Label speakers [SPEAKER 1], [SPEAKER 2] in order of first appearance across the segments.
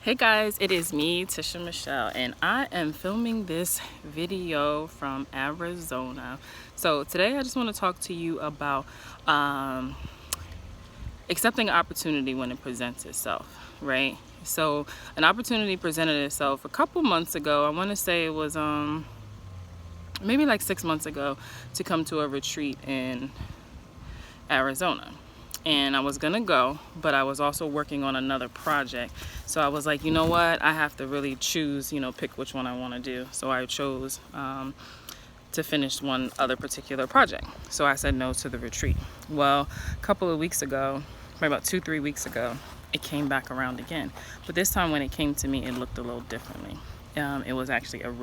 [SPEAKER 1] Hey guys, it is me, Tisha Michelle, and I am filming this video from Arizona. So today I just want to talk to you about accepting opportunity when it presents itself, right? So an opportunity presented itself a couple months ago. I want to say it was maybe like 6 months ago, to come to a retreat in Arizona. And I was gonna go, but I was also working on another project. So I was like, you know what, I have to really choose, pick which one I want to do. So I chose to finish one other particular project. So I said no to the retreat. Well, a couple of weeks ago, probably about 2-3 weeks ago, it came back around again. But this time when it came to me, it looked a little differently. It was actually it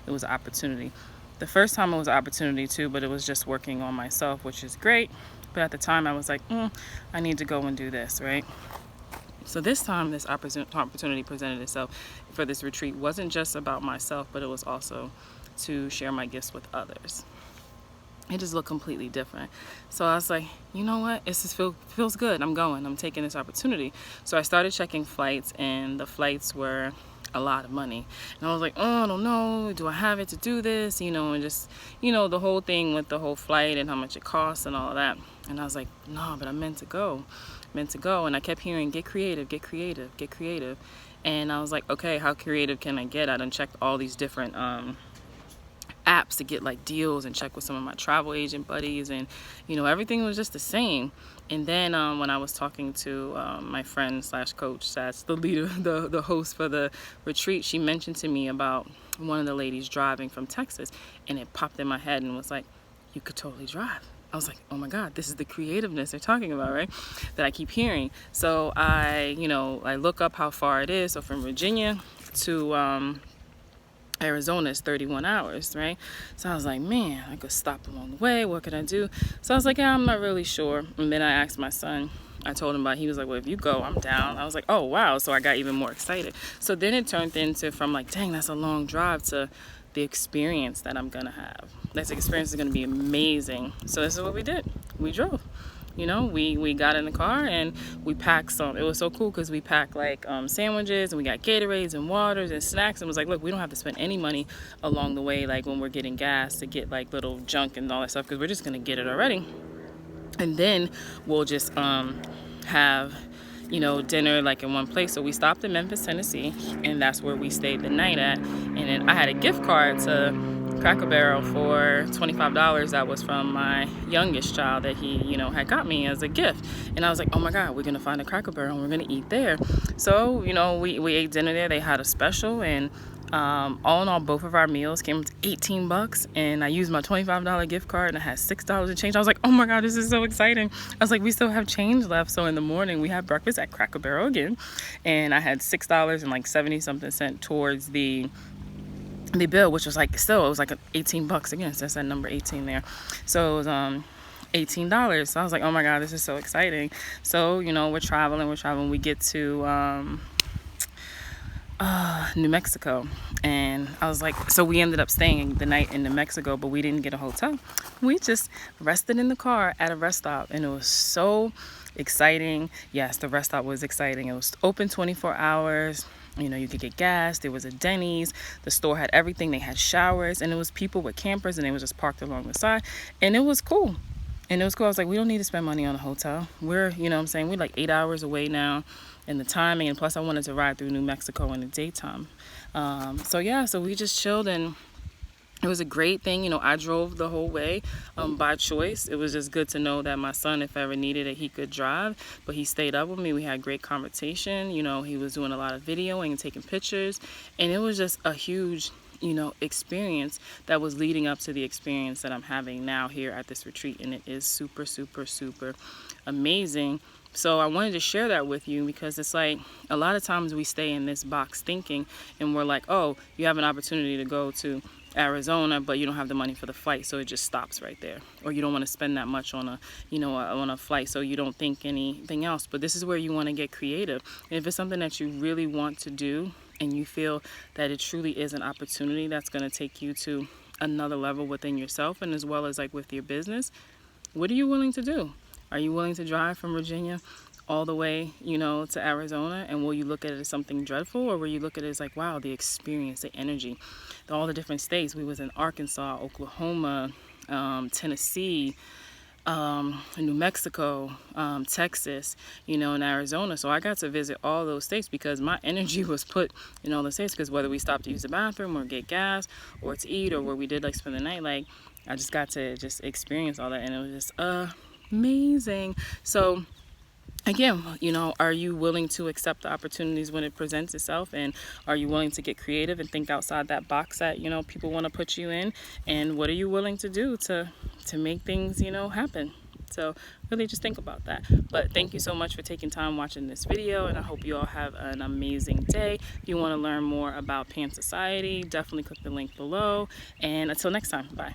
[SPEAKER 1] was an opportunity. The first time it was an opportunity too, but it was just working on myself, which is great. But at the time I was like, I need to go and do this, right? So this time this opportunity presented itself for this retreat. Wasn't just about myself, but it was also to share my gifts with others. It just looked completely different. So I was like, you know what? It just feels good. I'm going. I'm taking this opportunity. So I started checking flights, and the flights were a lot of money. And I was like, oh, I don't know. Do I have it to do this? And just, the whole thing with the whole flight and how much it costs and all of that. And I was like, no, but I'm meant to go. And I kept hearing, get creative, get creative, get creative. And I was like, okay, how creative can I get? I done checked all these different apps to get like deals and check with some of my travel agent buddies, and everything was just the same. And then when I was talking to my friend slash coach, that's the leader, the host for the retreat, she mentioned to me about one of the ladies driving from Texas, and it popped in my head and was like, you could totally drive. I was like, oh my God, this is the creativeness they're talking about, right? That I keep hearing. So I look up how far it is. So from Virginia to Arizona is 31 hours, right? So I was like, man, I could stop along the way. What could I do? So I was like, yeah, I'm not really sure. And then I asked my son. I told him about it. He was like, well, if you go, I'm down. I was like, oh, wow. So I got even more excited. So then it turned into from like, dang, that's a long drive, to the experience that I'm going to have. This experience is going to be amazing. So this is what we did. We drove. We got in the car and we packed some. It was so cool because we packed like sandwiches, and we got Gatorades and waters and snacks, and was like, look, we don't have to spend any money along the way, like when we're getting gas, to get like little junk and all that stuff, because we're just gonna get it already. And then we'll just have dinner like in one place. So we stopped in Memphis, Tennessee, and that's where we stayed the night at. And then I had a gift card to Cracker Barrel for $25 that was from my youngest child that he had got me as a gift. And I was like, oh my God, we're gonna find a Cracker Barrel and we're gonna eat there. So we ate dinner there. They had a special, and all in all, both of our meals came to $18, and I used my $25 gift card, and I had $6 in change. I was like, oh my God, this is so exciting. I was like, we still have change left. So in the morning we had breakfast at Cracker Barrel again, and I had $6 and like 70 something cent towards the bill, which was like, still, it was like $18 again. So that's that number 18 there. So it was $18. So I was like, oh my God, this is so exciting. So we're traveling. We get to New Mexico, and I was like, so we ended up staying the night in New Mexico, but we didn't get a hotel. We just rested in the car at a rest stop, and it was so exciting. Yes, the rest stop was exciting. It was open 24 hours. You could get gas. There was a Denny's. The store had everything. They had showers, and it was people with campers, and they were just parked along the side, and it was cool. I was like, we don't need to spend money on a hotel. We're, we're like 8 hours away now, and the timing, and plus I wanted to ride through New Mexico in the daytime. So we just chilled, and it was a great thing. I drove the whole way by choice. It was just good to know that my son, if ever needed it, he could drive, but he stayed up with me. We had great conversation. He was doing a lot of videoing and taking pictures, and it was just a huge experience that was leading up to the experience that I'm having now here at this retreat, and it is super, super, super amazing. So I wanted to share that with you, because it's like a lot of times we stay in this box thinking, and we're like, oh, you have an opportunity to go to Arizona, but you don't have the money for the flight, so it just stops right there. Or you don't want to spend that much on a flight, so you don't think anything else. But this is where you want to get creative. And if it's something that you really want to do, and you feel that it truly is an opportunity that's going to take you to another level within yourself, and as well as like with your business, what are you willing to do? Are you willing to drive from Virginia all the way, you know, to Arizona? And will you look at it as something dreadful, or will you look at it as like, wow, the experience, the energy, all the different states? We was in Arkansas, Oklahoma, Tennessee, New Mexico, Texas, you know, and Arizona. So I got to visit all those states because my energy was put in all the states, because whether we stopped to use the bathroom or get gas or to eat, or where we did like spend the night, like I just got to just experience all that, and it was just amazing. So again, you know, are you willing to accept the opportunities when it presents itself? And are you willing to get creative and think outside that box that, you know, people want to put you in? And what are you willing to do to make things, you know, happen? So really just think about that. But thank you so much for taking time watching this video, and I hope you all have an amazing day. If you want to learn more about Pan Society, definitely click the link below. And until next time, bye.